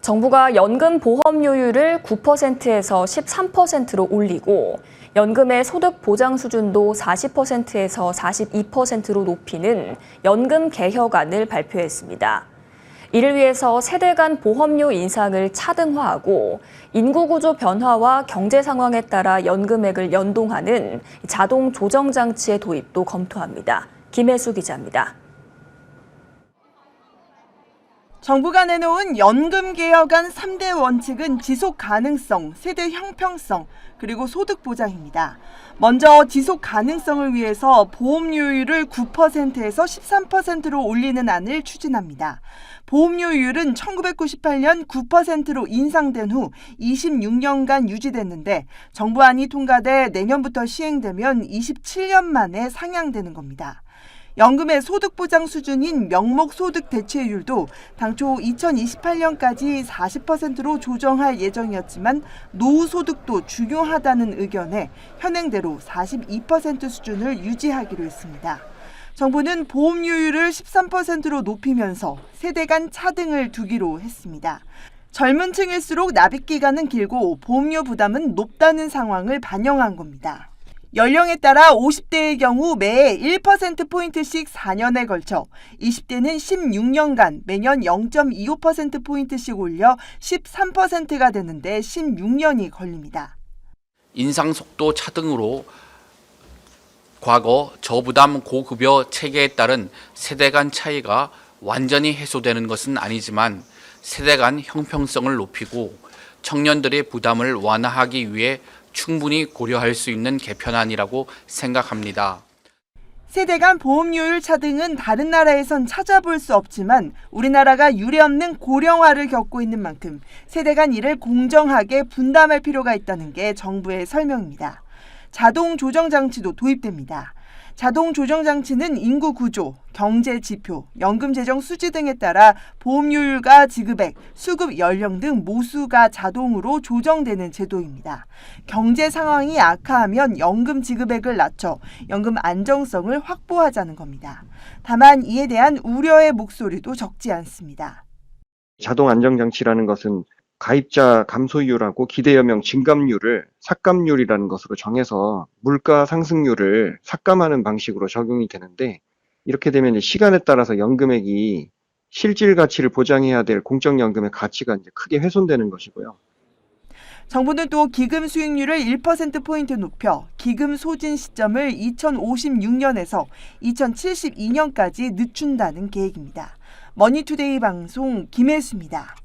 정부가 연금 보험료율을 9%에서 13%로 올리고 연금의 소득 보장 수준도 40%에서 42%로 높이는 연금 개혁안을 발표했습니다. 이를 위해서 세대 간 보험료 인상을 차등화하고 인구 구조 변화와 경제 상황에 따라 연금액을 연동하는 자동 조정 장치의 도입도 검토합니다. 김혜수 기자입니다. 정부가 내놓은 연금 개혁안 3대 원칙은 지속 가능성, 세대 형평성, 그리고 소득 보장입니다. 먼저 지속 가능성을 위해서 보험료율을 9%에서 13%로 올리는 안을 추진합니다. 보험료율은 1998년 9%로 인상된 후 26년간 유지됐는데 정부안이 통과돼 내년부터 시행되면 27년 만에 상향되는 겁니다. 연금의 소득 보장 수준인 명목 소득 대체율도 당초 2028년까지 40%로 조정할 예정이었지만 노후 소득도 중요하다는 의견에 현행대로 42% 수준을 유지하기로 했습니다. 정부는 보험료율을 13%로 높이면서 세대 간 차등을 두기로 했습니다. 젊은 층일수록 납입 기간은 길고 보험료 부담은 높다는 상황을 반영한 겁니다. 연령에 따라 50대의 경우 매해 1%포인트씩 4년에 걸쳐, 20대는 16년간 매년 0.25%포인트씩 올려 13%가 되는데 16년이 걸립니다. 인상 속도 차등으로 과거 저부담 고급여 체계에 따른 세대 간 차이가 완전히 해소되는 것은 아니지만 세대 간 형평성을 높이고 청년들의 부담을 완화하기 위해 충분히 고려할 수 있는 개편안이라고 생각합니다. 세대 간 보험료율 차등은 다른 나라에선 찾아볼 수 없지만 우리나라가 유례없는 고령화를 겪고 있는 만큼 세대 간 이를 공정하게 분담할 필요가 있다는 게 정부의 설명입니다. 자동 조정 장치도 도입됩니다. 자동 조정 장치는 인구 구조, 경제 지표, 연금 재정 수지 등에 따라 보험료율과 지급액, 수급 연령 등 모수가 자동으로 조정되는 제도입니다. 경제 상황이 악화하면 연금 지급액을 낮춰 연금 안정성을 확보하자는 겁니다. 다만 이에 대한 우려의 목소리도 적지 않습니다. 자동 안정장치라는 것은 가입자 감소율하고 기대여명 증감률을 삭감률이라는 것으로 정해서 물가 상승률을 삭감하는 방식으로 적용이 되는데, 이렇게 되면 시간에 따라서 연금액이 실질 가치를 보장해야 될 공적연금의 가치가 이제 크게 훼손되는 것이고요. 정부는 또 기금 수익률을 1%포인트 높여 기금 소진 시점을 2056년에서 2072년까지 늦춘다는 계획입니다. 머니투데이 방송 김혜수입니다.